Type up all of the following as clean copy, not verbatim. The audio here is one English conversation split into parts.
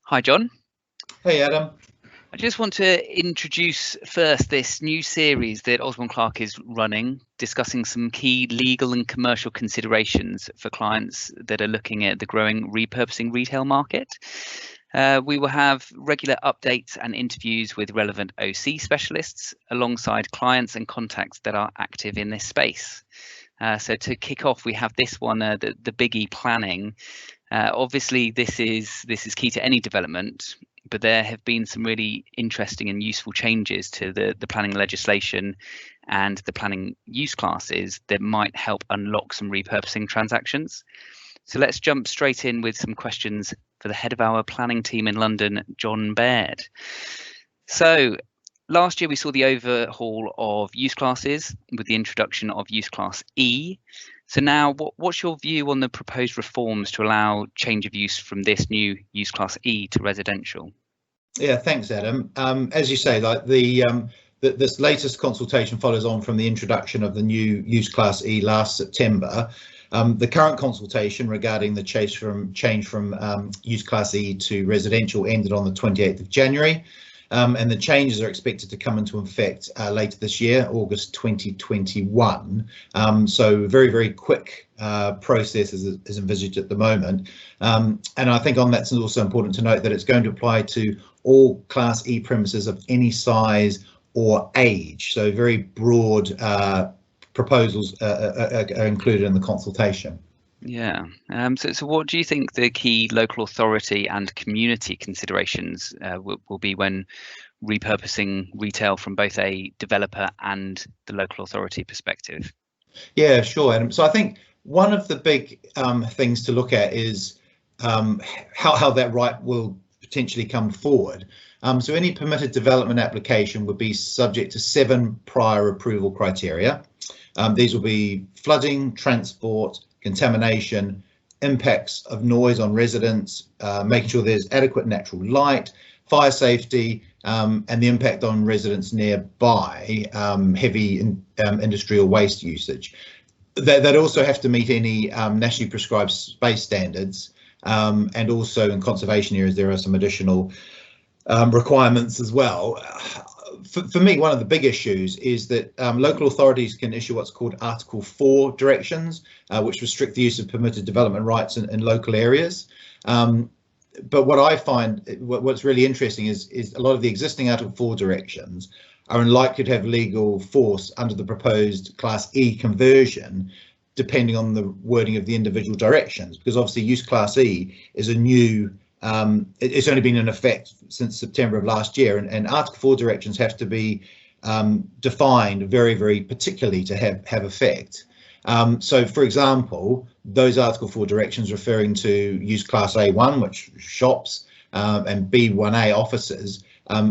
Hi, John. Hey, Adam. I just want to introduce first this new series that Osborne Clarke is running, discussing some key legal and commercial considerations for clients that are looking at the growing repurposing retail market. We will have regular updates and interviews with relevant OC specialists alongside clients and contacts that are active in this space. So to kick off, we have this one, the biggie planning. Obviously, this is key to any development, but there have been some really interesting and useful changes to the planning legislation and the planning use classes that might help unlock some repurposing transactions. So let's jump straight in with some questions for the head of our planning team in London, John Baird. So last year we saw the overhaul of use classes with the introduction of use class E. So now, what's your view on the proposed reforms to allow change of use from this new use class E to residential? Yeah, thanks, Adam. As you say, like this latest consultation follows on from the introduction of the new use class E last September. The current consultation regarding the change from use class E to residential ended on the 28th of January. And the changes are expected to come into effect later this year, August 2021. So very, very quick process is envisaged at the moment. And I think on that it's also important to note that it's going to apply to all Class E premises of any size or age. So very broad proposals are included in the consultation. Yeah. So what do you think the key local authority and community considerations will be when repurposing retail from both a developer and the local authority perspective? Yeah, sure, Adam. So I think one of the big things to look at is how that right will potentially come forward. So any permitted development application would be subject to 7 prior approval criteria. These will be flooding, transport, contamination, impacts of noise on residents, making sure there's adequate natural light, fire safety, and the impact on residents nearby, heavy industrial waste usage. They'd also have to meet any nationally prescribed space standards, and also in conservation areas there are some additional requirements as well. For me, one of the big issues is that local authorities can issue what's called Article 4 directions, which restrict the use of permitted development rights in local areas. But what I find, what's really interesting is a lot of the existing Article 4 directions are unlikely to have legal force under the proposed Class E conversion, depending on the wording of the individual directions, because obviously use Class E is a new it's only been in effect since September of last year, and Article 4 directions have to be defined very, very particularly to have effect. So, for example, those Article 4 directions referring to use Class A1, which shops, and B1A offices,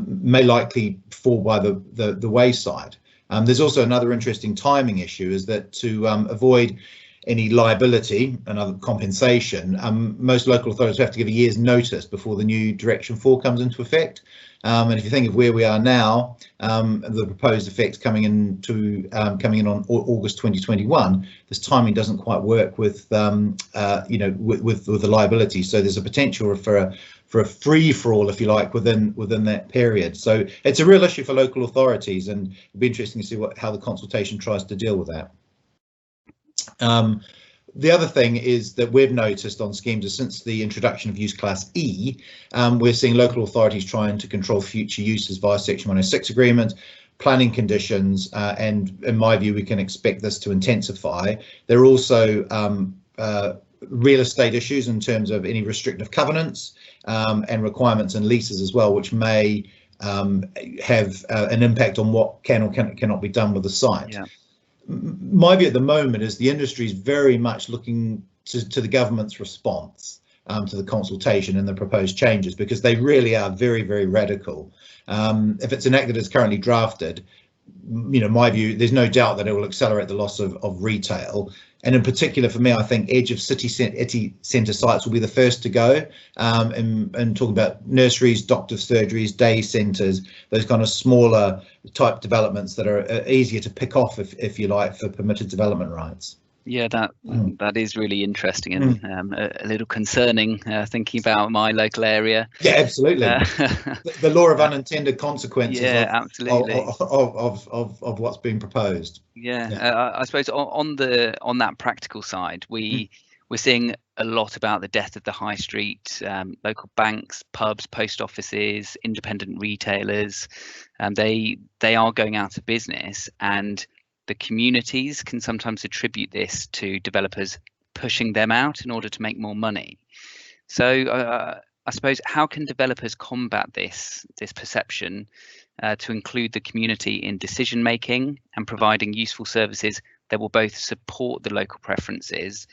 may likely fall by the wayside. There's also another interesting timing issue, is that to avoid any liability and other compensation, most local authorities have to give a year's notice before the new Direction 4 comes into effect. And if you think of where we are now, the proposed effects coming in on August 2021, this timing doesn't quite work with with the liability. So there's a potential for a free-for-all, if you like, within that period. So it's a real issue for local authorities, and it'll be interesting to see how the consultation tries to deal with that. The other thing is that we've noticed on schemes is since the introduction of use class E, we're seeing local authorities trying to control future uses via Section 106 agreement, planning conditions, and in my view, we can expect this to intensify. There are also real estate issues in terms of any restrictive covenants and requirements and leases as well, which may have an impact on what can or cannot be done with the site. Yeah. My view at the moment is the industry is very much looking to the government's response to the consultation and the proposed changes, because they really are very, very radical. If it's enacted as currently drafted, my view, there's no doubt that it will accelerate the loss of retail. And in particular, for me, I think edge of city centre sites will be the first to go, and talking about nurseries, doctors' surgeries, day centres, those kind of smaller type developments that are easier to pick off, if you like, for permitted development rights. Yeah, that is really interesting and a little concerning, thinking about my local area. Yeah, absolutely. The law of unintended consequences yeah, absolutely. of what's being proposed. Yeah, I suppose on that practical side, we're seeing a lot about the death of the high street, local banks, pubs, post offices, independent retailers, and they are going out of business, and the communities can sometimes attribute this to developers pushing them out in order to make more money. So I suppose, how can developers combat this perception to include the community in decision making and providing useful services that will both support the local preferences,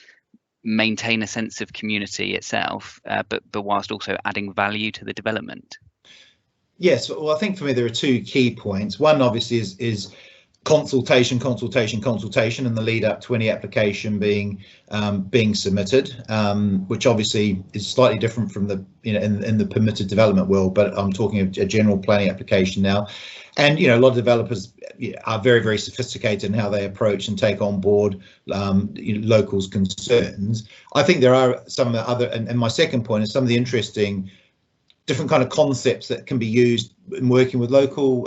maintain a sense of community itself, but whilst also adding value to the development? Yes, well, I think for me there are two key points. One obviously is consultation, and the lead up to any application being submitted, which obviously is slightly different from the in the permitted development world, but I'm talking of a general planning application now. And a lot of developers are very, very sophisticated in how they approach and take on board locals' concerns. I think there are some other, and my second point is some of the interesting different kind of concepts that can be used in working with local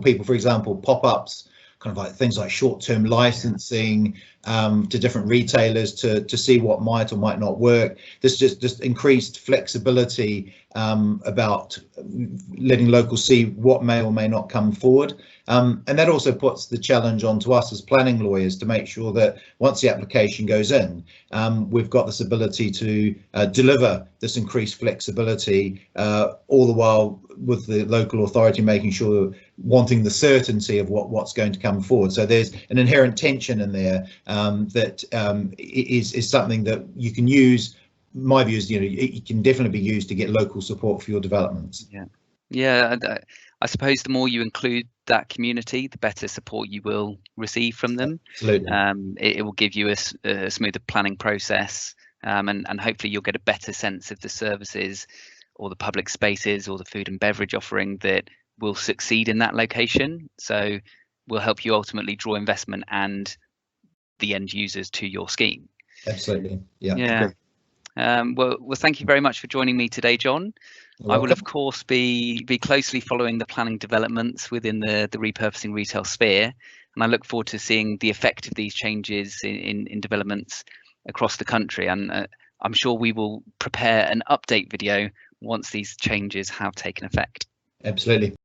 people. For example, pop-ups, kind of like things like short-term licensing to different retailers to see what might or might not work. There's just increased flexibility about letting locals see what may or may not come forward. And that also puts the challenge onto us as planning lawyers to make sure that once the application goes in, we've got this ability to deliver this increased flexibility, all the while with the local authority making sure, wanting the certainty of what's going to come forward. So there's an inherent tension in there that is something that you can use. My view is, it can definitely be used to get local support for your developments. Yeah, I suppose the more you include that community, the better support you will receive from them. Absolutely. It will give you a smoother planning process, and hopefully you'll get a better sense of the services or the public spaces or the food and beverage offering that will succeed in that location. So will help you ultimately draw investment and the end users to your scheme. Absolutely. Yeah. Well, thank you very much for joining me today, John. I will, of course, be closely following the planning developments within the repurposing retail sphere, and I look forward to seeing the effect of these changes in developments across the country. And I'm sure we will prepare an update video once these changes have taken effect. Absolutely.